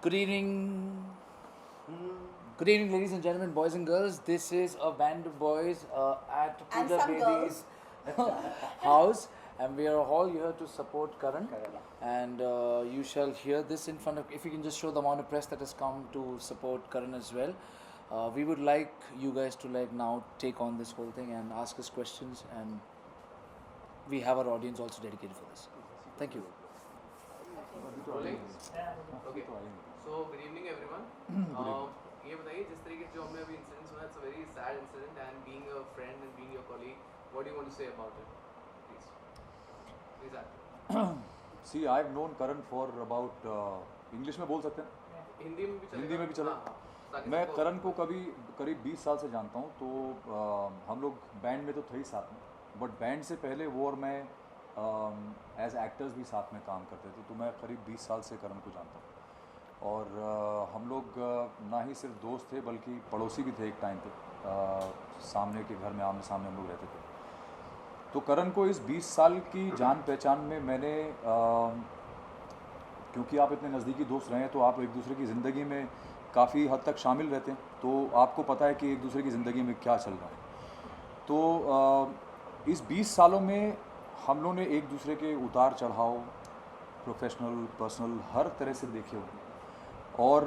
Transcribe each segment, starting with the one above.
Good evening. Good evening, ladies and gentlemen, boys and girls. This is a band of boys at And Pooja some Bedi's house, and we are all here to support Karan. And you shall hear this in front of. If you can just show the amount of press that has come to support Karan as well. We would like you guys to now take on this whole thing and ask us questions, and we have our audience also dedicated for this. Thank you. Rolling? Okay. So good evening everyone. ये बताइए जिस तरीके से जो हमें अभी incidents हुआ, it's a very sad incident, and being a friend and being your colleague, what do you want to say about it? Please add. See, I've known Karan for about English में बोल सकते हैं? हिंदी में भी चलेगा? हिंदी में भी चलेगा? हाँ, मैं करण को करीब 20 साल से जानता हूँ, तो हम लोग बैंड में तो थे ही साथ में, बट बैंड से पहले वो और मैं एज एक्टर्स भी साथ में काम करते थे, तो मैं करीब 20 साल से करण को जानता हूँ। और हम लोग ना ही सिर्फ दोस्त थे बल्कि पड़ोसी भी थे एक टाइम पे, सामने के घर में आमने सामने हम लोग रहते थे। तो करण को इस 20 साल की जान पहचान में मैंने क्योंकि आप इतने नज़दीकी दोस्त रहे हैं तो आप एक दूसरे की ज़िंदगी में काफ़ी हद तक शामिल रहते हैं, तो आपको पता है कि एक दूसरे की ज़िंदगी में क्या चल रहा है। तो इस 20 सालों में हम लोगों ने एक दूसरे के उतार चढ़ाव, प्रोफेशनल पर्सनल हर तरह से देखे हुए, और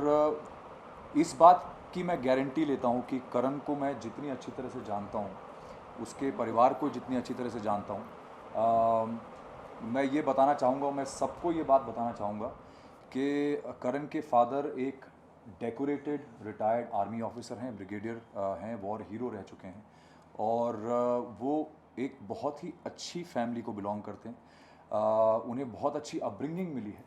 इस बात की मैं गारंटी लेता हूँ कि करण को मैं जितनी अच्छी तरह से जानता हूँ, उसके परिवार को जितनी अच्छी तरह से जानता हूँ, मैं ये बताना चाहूँगा, मैं सबको ये बात बताना चाहूँगा कि करण के फादर एक डेकोरेटेड रिटायर्ड आर्मी ऑफिसर हैं, ब्रिगेडियर हैं, वॉर हीरो रह चुके हैं, और वो एक बहुत ही अच्छी फैमिली को बिलोंग करते हैं। उन्हें बहुत अच्छी अपब्रिंगिंग मिली है।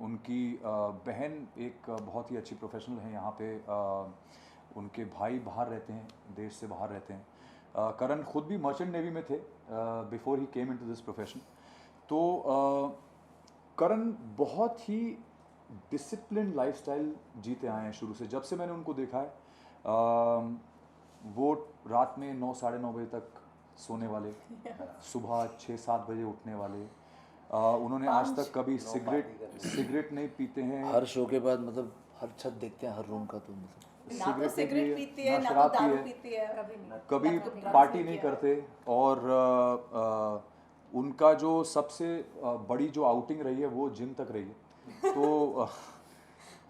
उनकी बहन एक बहुत ही अच्छी प्रोफेशनल है यहाँ पे, उनके भाई बाहर रहते हैं, देश से बाहर रहते हैं। करण खुद भी मर्चेंट नेवी में थे before he came into this profession. तो करण बहुत ही डिसिप्लिन लाइफस्टाइल जीते आए हैं शुरू से। जब से मैंने उनको देखा है, वो रात में 9 साढ़े 9 बजे तक सोने वाले, सुबह 6-7 बजे उठने वाले। उन्होंने आज तक कभी सिगरेट नहीं पीते हैं। हर शो के बाद मतलब हर छत देखते हैं, हर रूम का, तो मतलब ना तो सिगरेट पीती है, ना शराब तो दारू पीती है, कभी पार्टी नहीं करते। और उनका जो सबसे बड़ी जो आउटिंग रही है वो जिम तक रही है।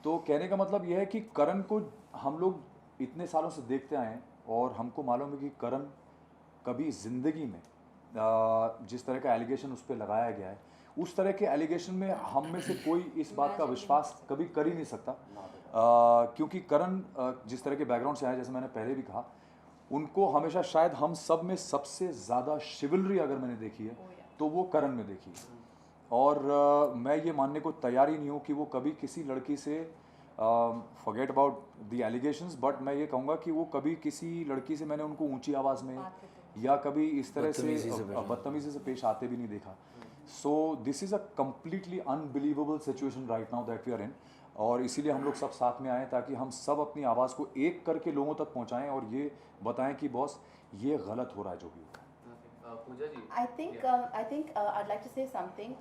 तो कहने का मतलब यह है कि करण को हम लोग इतने सालों से देखते आए हैं, और हमको मालूम है कि करण कभी ज़िंदगी में जिस तरह का एलिगेशन उस पर लगाया गया है, उस तरह के एलिगेशन में हम में से कोई इस बात का विश्वास कभी कर ही नहीं सकता। क्योंकि करण जिस तरह के बैकग्राउंड से आए, जैसे मैंने पहले भी कहा, उनको हमेशा शायद हम सब में सबसे ज़्यादा शिवलरी अगर मैंने देखी है तो वो करण में देखी है। और मैं ये मानने को तैयार ही नहीं हूँ कि वो कभी किसी लड़की से forget about the allegations, but मैं ये कहूँगा कि वो कभी किसी लड़की से मैंने उनको ऊंची आवाज़ में या कभी इस तरह से बदतमीजी से पेश आते भी नहीं देखा। So this is a completely unbelievable situation right now that we are in, और इसीलिए हम लोग सब साथ में आए ताकि हम सब अपनी आवाज़ को एक करके लोगों तक पहुंचाएं और ये बताएं कि बॉस ये गलत हो रहा है जो भी हो रहा है। पूजा जी, I think I'd like to say something.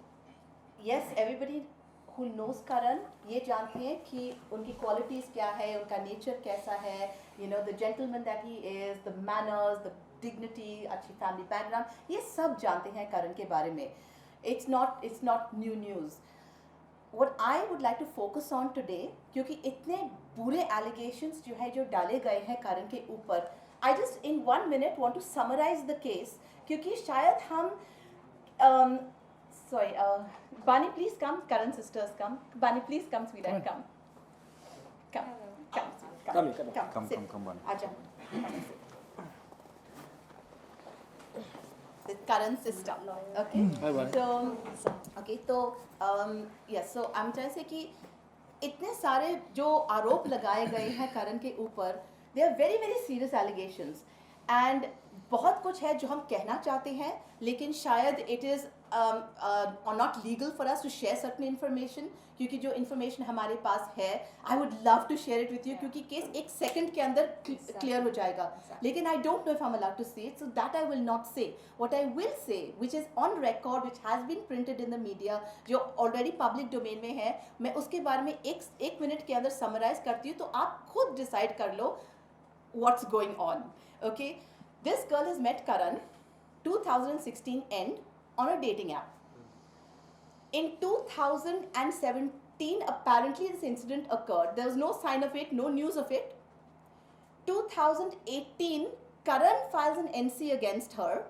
Yes, everybody who knows Karan ये जानते हैं कि उनकी qualities क्या है, उनका nature कैसा है, you know, the gentleman that he is, the manners, the dignity, अच्छी family background, ये सब जानते हैं करण के बारे में। It's not new news. What I would like to focus on today, क्योंकि इतने बुरे allegations जो है जो डाले गए हैं करण के ऊपर, I just in 1 minute want to summarize the case, क्योंकि शायद हम sorry, Bani please come, Karan sisters come, Bani please come, sweetheart come, come Bani, आजा, Karan's sister, okay? Hi, Bani. So, okay, तो yes, so I'm trying to say कि इतने सारे जो आरोप लगाए गए हैं करण के ऊपर, they are very very serious allegations, and बहुत कुछ है जो हम कहना चाहते हैं, लेकिन शायद it is or not legal for us to share certain information, क्योंकि जो information हमारे पास है, I would love to share it with you, क्योंकि case एक second के अंदर clear हो जाएगा. लेकिन I don't know if I'm allowed to say it, so that I will not say. What I will say, which is on record, which has been printed in the media, जो already public domain में है, मैं उसके बारे में एक minute के अंदर summarize करती हूँ, तो आप खुद decide कर लो what's going on. Okay, this girl has met Karan 2016 end on a dating app. In 2017, apparently this incident occurred. There was no sign of it, no news of it. 2018, Karan files an NC against her,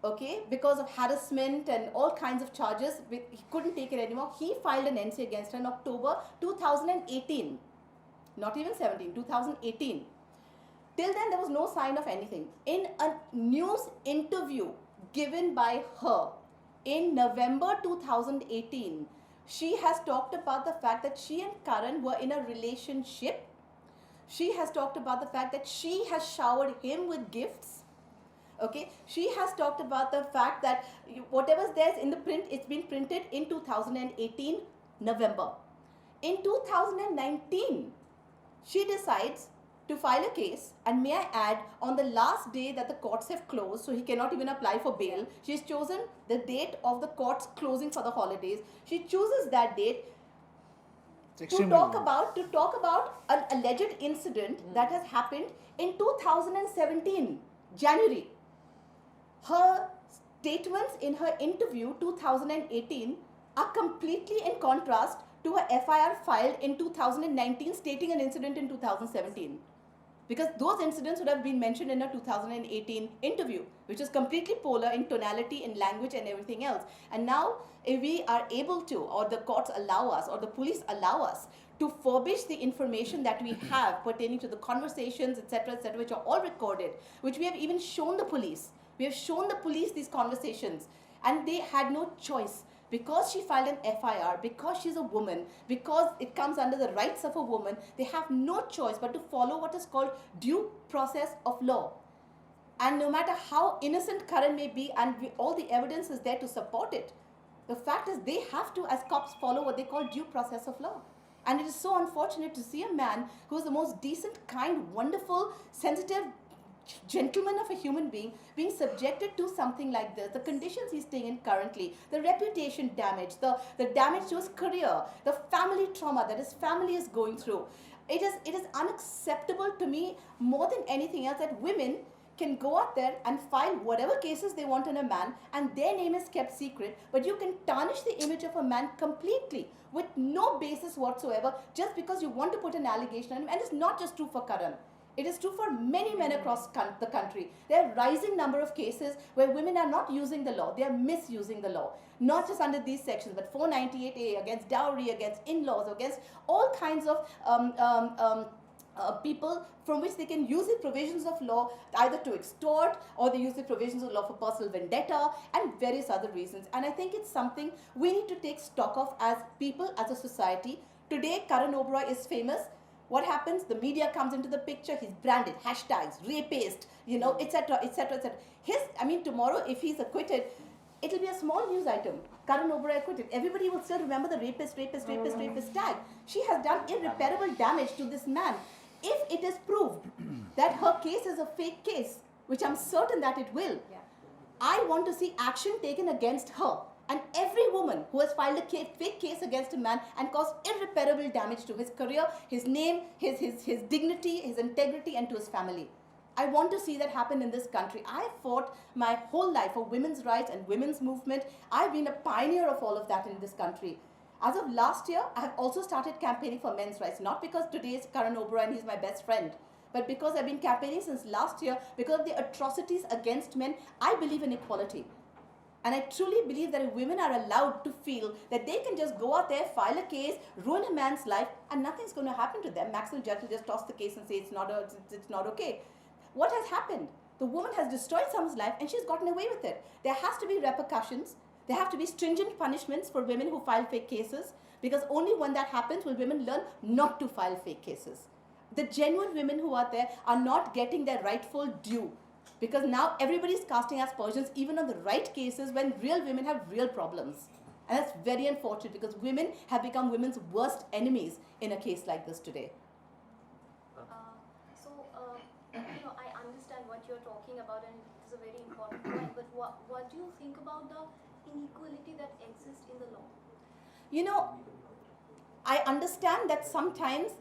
okay, because of harassment and all kinds of charges. He couldn't take it anymore. He filed an NC against her in October 2018. Not even 17, 2018. Till then, there was no sign of anything. In a news interview given by her in November 2018, she has talked about the fact that she and Karan were in a relationship. She has talked about the fact that she has showered him with gifts. Okay, she has talked about the fact that whatever's there in the print, it's been printed in 2018 November. In 2019, she decides to file a case, and may I add, on the last day that the courts have closed, so he cannot even apply for bail, she has chosen the date of the courts closing for the holidays. She chooses that date to talk about an alleged incident that has happened in 2017, January. Her statements in her interview 2018 are completely in contrast to her FIR filed in 2019 stating an incident in 2017. Because those incidents would have been mentioned in a 2018 interview, which is completely polar in tonality, in language and everything else. And now, if we are able to, or the courts allow us, or the police allow us to furbish the information that we have pertaining to the conversations, etc., which are all recorded, which we have even shown the police. We have shown the police these conversations, and they had no choice. Because she filed an FIR, because she's a woman, because it comes under the rights of a woman, they have no choice but to follow what is called due process of law. And no matter how innocent Karan may be, and all the evidence is there to support it, the fact is they have to, as cops, follow what they call due process of law. And it is so unfortunate to see a man who is the most decent, kind, wonderful, sensitive gentleman of a human being subjected to something like this. The conditions he's staying in currently, the reputation damage, the damage to his career, the family trauma that his family is going through. It is unacceptable to me more than anything else that women can go out there and file whatever cases they want on a man and their name is kept secret, but you can tarnish the image of a man completely with no basis whatsoever just because you want to put an allegation on him. And it's not just true for Karan. It is true for many men across the country. There are a rising number of cases where women are not using the law, they are misusing the law. Not just under these sections, but 498A, against dowry, against in-laws, against all kinds of people from which they can use the provisions of law either to extort, or they use the provisions of law for personal vendetta and various other reasons. And I think it's something we need to take stock of as people, as a society. Today, Karan Oberoi is famous. What happens? The media comes into the picture. He's branded, hashtags, rapist, etc., etc., etc. Tomorrow, if he's acquitted, it'll be a small news item. Karan Oberoi acquitted. Everybody will still remember the rapist tag. She has done irreparable damage to this man. If it is proved that her case is a fake case, which I'm certain that it will, I want to see action taken against her. And every woman who has filed a fake case against a man and caused irreparable damage to his career, his name, his dignity, his integrity, and to his family. I want to see that happen in this country. I fought my whole life for women's rights and women's movement. I've been a pioneer of all of that in this country. As of last year, I have also started campaigning for men's rights, not because today is Karan Oberoi and he's my best friend, but because I've been campaigning since last year because of the atrocities against men. I believe in equality. And I truly believe that women are allowed to feel that they can just go out there, file a case, ruin a man's life, and nothing's going to happen to them. Maximum judge will just toss the case and say it's not okay. What has happened? The woman has destroyed someone's life and she's gotten away with it. There has to be repercussions. There have to be stringent punishments for women who file fake cases, because only when that happens will women learn not to file fake cases. The genuine women who are there are not getting their rightful due, Because now everybody's casting aspersions even on the right cases when real women have real problems. And that's very unfortunate because women have become women's worst enemies in a case like this today. I understand what you're talking about, and it's a very important point. But what do you think about the inequality that exists in the law? I understand that sometimes,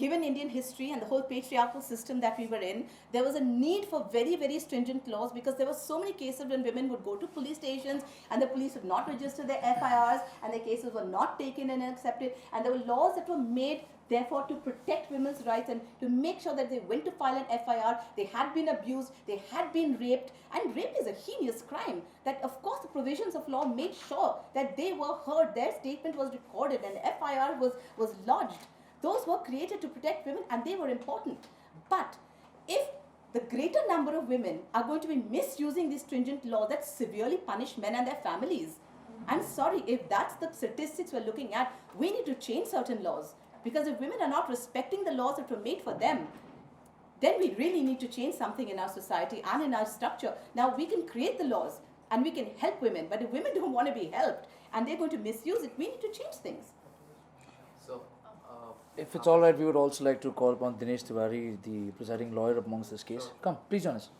given Indian history and the whole patriarchal system that we were in, there was a need for very, very stringent laws because there were so many cases when women would go to police stations and the police would not register their FIRs and their cases were not taken and accepted, and there were laws that were made therefore to protect women's rights and to make sure that they went to file an FIR, they had been abused, they had been raped, and rape is a heinous crime. That of course the provisions of law made sure that they were heard, their statement was recorded and FIR was lodged. Those were created to protect women and they were important. But if the greater number of women are going to be misusing these stringent laws that severely punish men and their families, I'm sorry, if that's the statistics we're looking at, we need to change certain laws. Because if women are not respecting the laws that were made for them, then we really need to change something in our society and in our structure. Now we can create the laws and we can help women, but if women don't want to be helped and they're going to misuse it, we need to change things. So, If it's all right, we would also like to call upon Dinesh Tiwari, the presiding lawyer amongst this case. Come, please join us.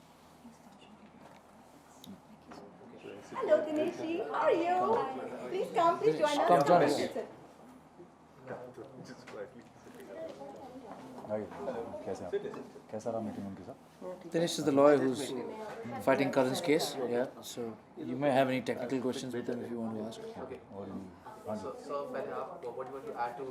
Hello Dinesh, how are you? Please come, please join us. Come join us. कैसा रहा meeting उनके साथ? Dinesh is the lawyer who's fighting Karan's case. Yeah, so you may have any technical questions with him if you want to ask. okay. So पहले आप what do you want to add to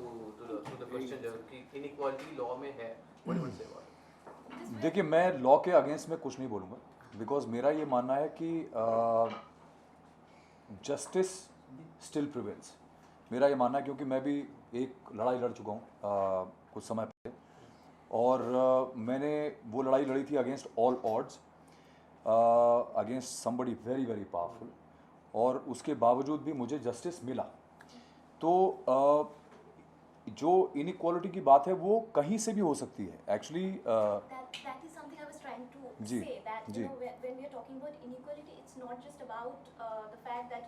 the question जो कि inequality law में है, what do you want to say about it? देखिए, मैं law के against में कुछ नहीं बोलूँगा, बिकॉज मेरा ये मानना है कि जस्टिस स्टिल प्रिवेल्स. मेरा ये मानना है क्योंकि मैं भी एक लड़ाई लड़ चुका हूँ कुछ समय पहले, और मैंने वो लड़ाई लड़ी थी against all odds, against somebody very very powerful, और उसके बावजूद भी मुझे जस्टिस मिला. तो जो इनइक्वालिटी की बात है वो कहीं से भी हो सकती है actually. That is something I was trying to जी, say, that जी. When we are talking about inequality, it's not just about the fact that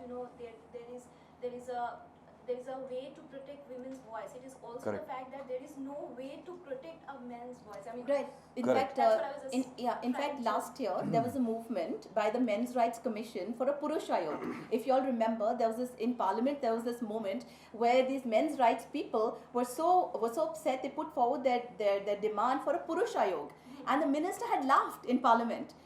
there is a way to protect women's voice. It is also Correct. the fact that there is no way to protect a man's voice. I mean, Right. In Correct. fact, That's what I was just in fact, trying to- last year there was a movement by the Men's Rights Commission for a Purush Ayog. If you all remember, there was this in Parliament. There was this moment where these men's rights people were so upset they put forward their demand for a Purush Ayog, and the minister had laughed in Parliament.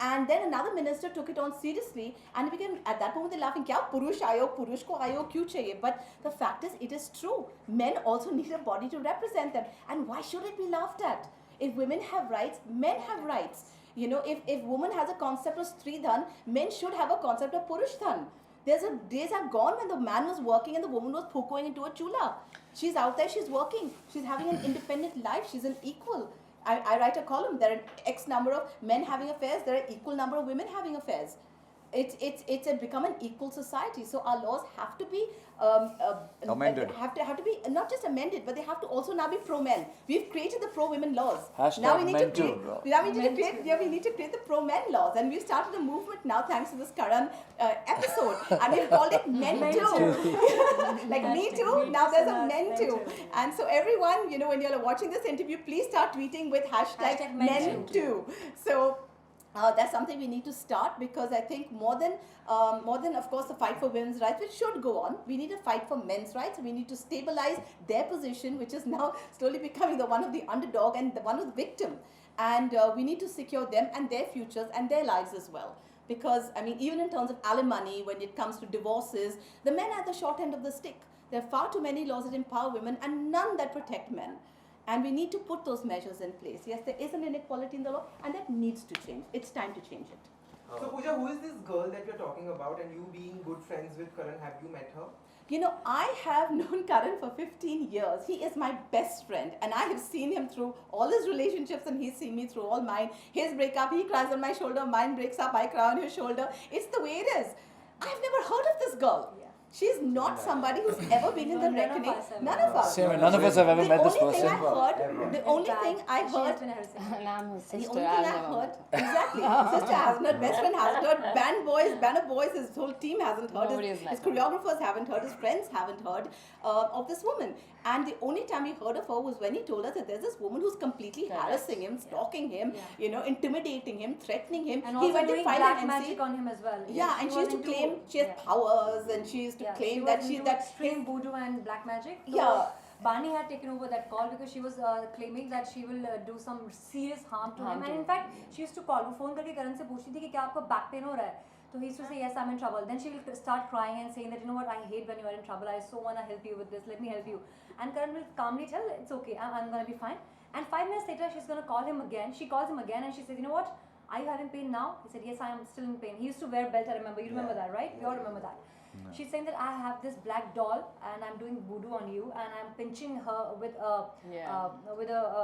And then another minister took it on seriously, and it became, at that moment they're laughing, kya Purush Ayog, Purush ko Ayog kyun chahiye? But the fact is, it is true. Men also need a body to represent them. And why should it be laughed at? If women have rights, men have rights. If woman has a concept of Stridhan, men should have a concept of Purushdhan. Days are gone when the man was working and the woman was going into a chula. She's out there, she's working, she's having an independent life, she's an equal. I write a column, there are X number of men having affairs, there are equal number of women having affairs. It's become an equal society. So our laws have to be Amended. Have to be not just amended, but they have to also now be pro-men. We've created the pro-women laws. Hashtag Now we need men to create. too. Now we need to create the pro-men laws, and we've started a movement now thanks to this Karan episode, and we've called it Men Too. Like Me Too. Now there's a Men Too, and so everyone, when you're watching this interview, please start tweeting with hashtag Men Too. So. That's something we need to start, because I think more than of course the fight for women's rights, which should go on, we need a fight for men's rights. We need to stabilize their position, which is now slowly becoming the one of the underdog and the one of the victim, and we need to secure them and their futures and their lives as well. Because even in terms of alimony, when it comes to divorces, the men are at the short end of the stick. There are far too many laws that empower women and none that protect men. And we need to put those measures in place. Yes, there is an inequality in the law, and that needs to change. It's time to change it. So Pooja, who is this girl that you're talking about, and you being good friends with Karan, have you met her? I have known Karan for 15 years. He is my best friend, and I have seen him through all his relationships, and he's seen me through all mine. His breakup, he cries on my shoulder, mine breaks up, I cry on his shoulder. It's the way it is. I've never heard of this girl. She's not somebody who's ever been in the reckoning. None of us. Same, none of us have ever met this person. The only thing I heard, And I'm his the sister. only thing I've I never heard, met her. exactly, sister hasn't heard, best friend hasn't heard, banner boys, his whole team hasn't heard, Nobody his has met her. choreographers haven't heard, his friends haven't heard of this woman. And the only time we heard of her was when he told us that there's this woman who's completely harassing him, stalking him, intimidating him, threatening him. And He also went doing and filed black an magic NC. on him as well. Yeah, and she used to claim she has powers, and she used to claim that she she's was that extreme voodoo and black magic. So Yeah. Barney had taken over that call because she was claiming that she will do some serious harm to him. And in fact, she used to call. वो phone करके करण से पूछती थी कि क्या आपको back pain हो रहा है? So he used to say, yes, I'm in trouble. Then she will start crying and saying that, you know what, I hate when you are in trouble. I so want to help you with this. Let me help you. And Karan will calmly tell, it's okay, I'm going to be fine. And 5 minutes later, she's going to call him again. She calls him again and she says, you know what, are you having pain now? He said, yes, I am still in pain. He used to wear belt, I remember. You remember that, right? You all remember that. She's saying that I have this black doll and I'm doing voodoo on you and I'm pinching her with a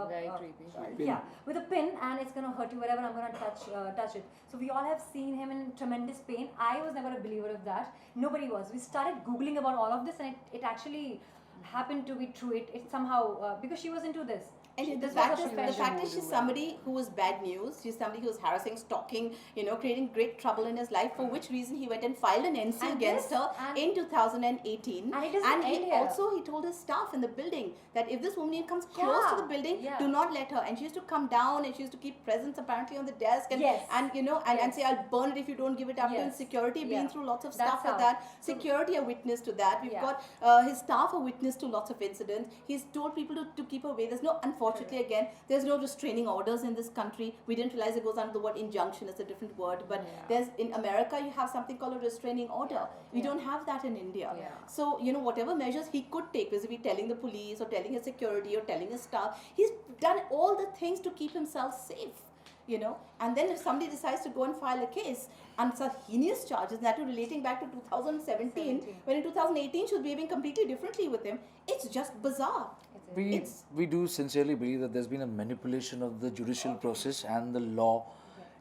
Very creepy. yeah, with a pin, and it's gonna hurt you wherever I'm gonna touch it. So we all have seen him in tremendous pain. I was never a believer of that. Nobody was. We started googling about all of this, and it actually happened to be true. It somehow because she was into this. And the This was fact, her is, the profession. fact is, she's somebody who was bad news. She's somebody who was harassing, stalking, creating great trouble in his life. For which reason he went and filed an NC And against this- her and- in 2018. And it doesn't he end here. also he told his staff in the building that if this woman comes close to the building, do not let her. And she used to come down and she used to keep presents apparently on the desk and Yes. and say, I'll burn it if you don't give it up. Yes. And security been Yeah. through lots of That's stuff like how. that. Security a witness to that. We've Yeah. got his staff a witness to lots of incidents. He's told people to keep away. There's no, unfortunately, again, there's no restraining orders in this country. We didn't realize it goes under the word injunction. It's a different word. But there's in America, you have something called a restraining order. We don't have that in India. Yeah. So, whatever measures he could take, basically telling the police or telling his security or telling his staff, he's done all the things to keep himself safe. And then if somebody decides to go and file a case and such heinous charges, that are relating back to 2017, when in 2018 she was behaving completely differently with him, it's just bizarre. We do sincerely believe that there's been a manipulation of the judicial process and the law.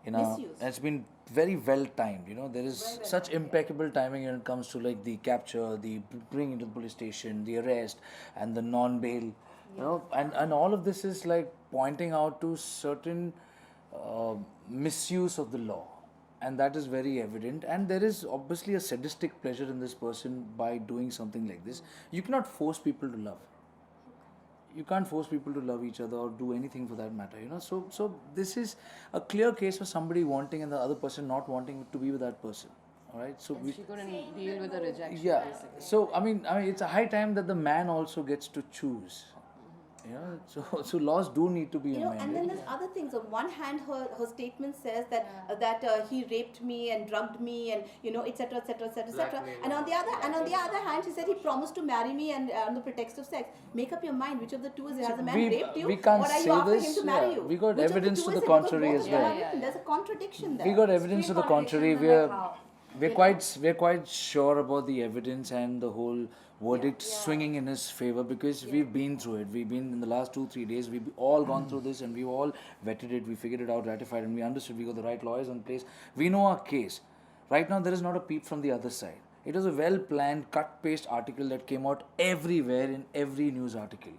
Misuse. And it's been very well timed. There is such impeccable timing when it comes to like the capture, the bringing to the police station, the arrest, and the non-bail. And all of this is like pointing out to certain misuse of the law, and that is very evident. And there is obviously a sadistic pleasure in this person by doing something like this. You cannot force people to love. You can't force people to love each other or do anything for that matter, So this is a clear case of somebody wanting and the other person not wanting to be with that person. All right. So She couldn't deal with the rejection. yeah. Basically. So I mean, it's a high time that the man also gets to choose. So laws do need to be amended. And then there's other things. On one hand, her statement says that he raped me and drugged me and etc etc etc etc. Blackmail. And on the other hand, she said he promised to marry me and on the pretext of sex. Make up your mind. Which of the two is it? Has the man raped you, we can't or are say you after this. him to marry Yeah. you? We got Which of evidence two to the is it? Because contrary both as of them well. are written. There's a contradiction there. We got evidence to the contrary. Contradiction, We're quite sure about the evidence and the whole verdict swinging in his favor because we've been through it. We've been in the last 2-3 days. We've all gone through this and we've all vetted it. We figured it out, ratified, and we understood. We got the right lawyers in place. We know our case. Right now, there is not a peep from the other side. It was a well-planned, cut-paste article that came out everywhere in every news article.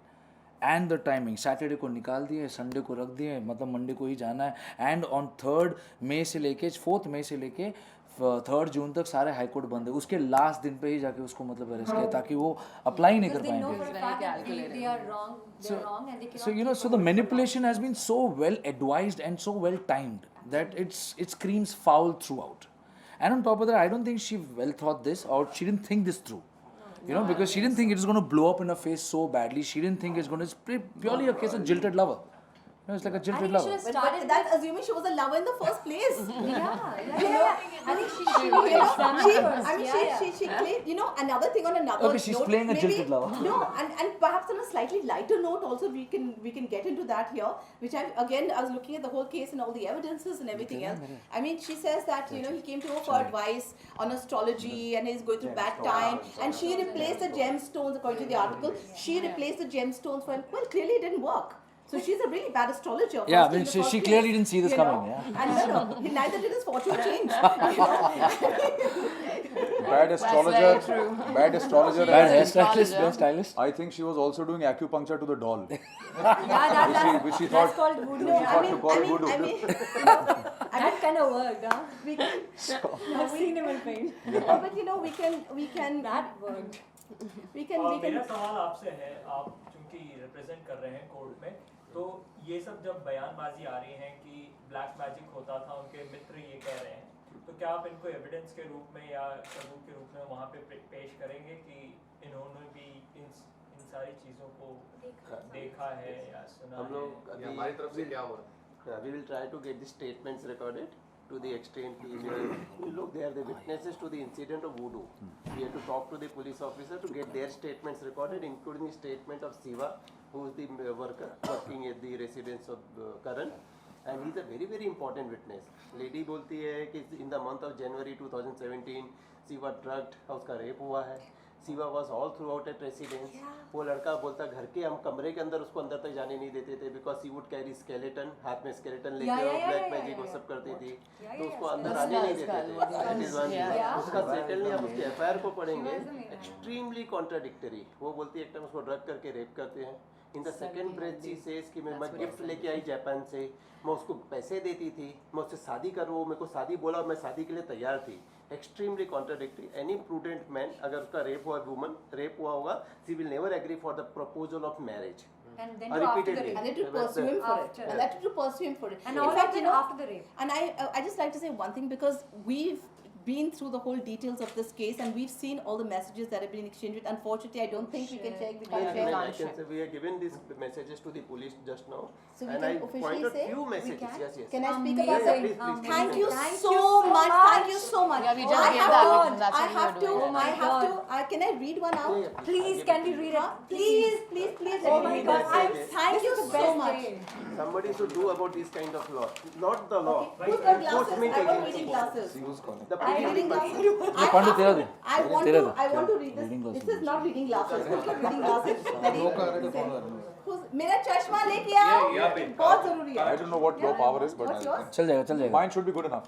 And the timing, Saturday को निकाल दिए, Sunday को रख दिए, मतलब Monday को ही जाना है. And on 3rd May से लेके 4th May से लेके 3rd June तक सारे हाई कोर्ट बंद है. उसके लास्ट दिन पे ही जाके उसको मतलब अरेस्ट किया ताकि वो अप्लाई नहीं कर Because they know पाएंगे. for a fact that they are wrong. They're wrong, and they cannot. So the manipulation has been so well advised and so well timed that it screams foul throughout. And on top of that, I don't think she well thought this or she didn't think this through. Because she didn't think it was going to blow up in her face so badly. She didn't think it's going to. It's purely a case of jilted lover. It's like a I jilted think she lover. was But started. that's assuming she was a lover in the first place. Yeah. I think she She claimed, another thing on another Okay, she's note, playing a maybe- jilted lover. No, and perhaps on a slightly lighter note also we can get into that here, which I was looking at the whole case and all the evidences and everything else. I mean, she says that, he came to her for advice on astrology and he's going through bad time, and she replaced the gemstones, according to the article, she replaced the gemstones for him. Well, clearly it didn't work. So she's a really bad astrologer. Yeah, first I mean, in the she first clearly place, didn't see this you know. coming, yeah. And neither did his fortune change. bad astrologer. Bad astrologer. Bad and hairstylist, bad stylist. I think she was also doing acupuncture to the doll, Yeah, which she that's thought called voodoo. she thought to call voodoo. That kind of worked, huh? we can, I've seen him in pain. but you know, we can That worked. we can मेरा सवाल आपसे है, आप चूंकि represent कर रहे हैं court में, तो ये सब जब बयानबाजी आ रही है कि ब्लैक मैजिक होता था, उनके मित्र ये कह रहे हैं, तो क्या आप इनको एविडेंस के रूप में या सबूत के रूप में वहाँ पे पेश करेंगे कि इन्होंने भी इन सारी चीज़ों को देखा है या सुना हम लोग या हमारी तरफ से क्या हुआ? we will try to get the statements recorded to the extent look, they are the witnesses to the incident of voodoo. We have to talk to the police officer to get their statements recorded, including the statement of Siva, who is the worker working at the residence of Karan, and he is a very very important witness. Lady बोलती है कि in the month of January 2017 Siva drugged, उसका rape हुआ है. Siva was all throughout at residence. वो लड़का बोलता घर के हम कमरे के अंदर उसको अंदर तक जाने नहीं देते थे because he would carry skeleton, हाथ में skeleton लेके वो black magic वो सब करती थी, तो उसको अंदर आने नहीं देते थे. That is one thing. उसका certainly हम उसके FIR को पढ़ेंगे, extremely contradictory. वो बोलती है एक टाइम उसको ड्रग करके रेप करते हैं. In the second breath she says कि मैं गिफ्ट लेके आई जापान से, मैं उसको पैसे देती थी, मैं उससे शादी करूँ, मेरे को शादी बोला और मैं शादी के लिए तैयार थी. Extremely contradictory. Any prudent man, अगर उसका रेप हुआ woman, रेप हुआ होगा, she will never agree for the proposal of marriage. And then after the Repeatedly. rape. and to pursue him for it, After. and that to pursue him for it. And In all fact, that you know, after the rape. and I just like to say one thing, because we've been through the whole details of this case and we've seen all the messages that have been exchanged with. Unfortunately, I don't think we can check. We can't Yeah, check. I can say we have given these messages to the police just now, So we and can I officially pointed say few we messages. can? Yes, yes. Can I speak Amazing. about Yeah, it? please, please, Thank please. you Thank so you so much. much. Thank you so much. Yeah, we just I gave have that to. because that's I what we have were to. doing. Oh my I have God. to. Can I read one out? Yeah, yeah, Please, I'll can we give it read to it? you. Please. Oh my Read God, that I'm message. Thank you this is the so best much. day. Somebody should do about this kind of law, not the law. Okay. Who's got glasses? Enforcement I want agency. reading glasses. The I police reading department. glasses. I Pandu, have tera to. de. I want Tera to. de. I want to read this. Reading glasses. This is not reading glasses. Who's got reading glasses? Who's मेरा चश्मा लेके आओ. बहुत जरूरी है. I don't know what your power is, but What's yours? चल जाएगा. mine should be good enough.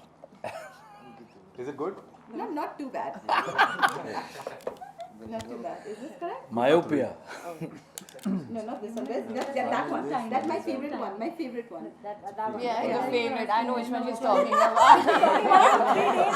Is it good? No, not too bad. Not too bad. Is this correct? Myopia. No, not this one. That one. That's my favorite one. My favorite one. That one. Yeah, your favorite. I know which one she's talking about.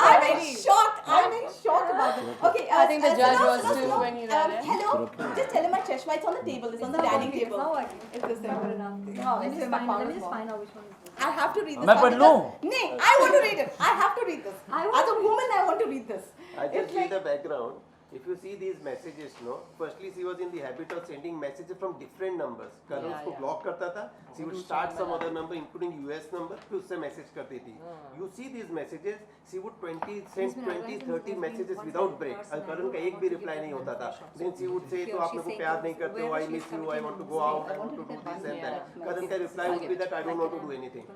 I'm in shock. I'm in shock about it. Okay, I think the judge was slow, too slow. when you read it. Hello. Just tell him my chashma. It's on the table. It's on the dining It's table. not working. It's this thing. Good enough. No, Let it's me in my just power small. find out which one is this. I have to read this. मैं one पढ़ लूं? because- नहीं, I want to read it. I have to read this. As a woman, I want to read this. I It's just like- read the background. If you see these messages, no, firstly she was in the habit of sending messages from different numbers. Karan Yeah, उसको yeah. block करता था. She would start some other number, including US number, फिर उससे message करती थी. You see these messages, she would send 20, 30 messages without break. और करण का एक भी reply नहीं होता था. Then she would say, तो आप मेरे को प्यार नहीं करते हो, I miss you, I want to go out, I want to do this and that. Karan का reply would be that I don't want to do anything.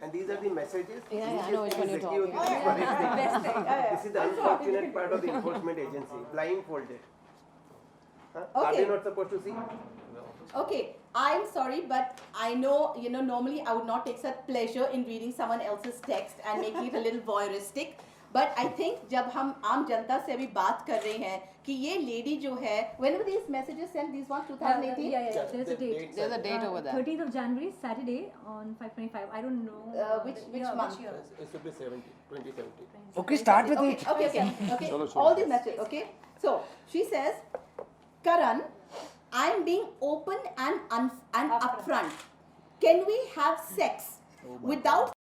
And these are the messages. Yeah, I know which one you're talking about. This is the unfortunate part of the enforcement agency, blindfolded. Huh? Are they Okay. not supposed to see? Okay, I'm sorry, but I know, normally I would not take such pleasure in reading someone else's text and making it a little voyeuristic. But I think जब हम आम जनता से अभी बात कर रहे हैं कि ये lady जो है, when were these messages sent? These ones 2018? Yeah. There's a date. There's a date over there. 13th of January, Saturday on 5:25. I don't know. Which year, month? year. It should be 2017. Okay, start with Okay, it. okay. Chalo. All these messages, okay? So, she says, Karan, I'm being open and upfront. Can we have sex without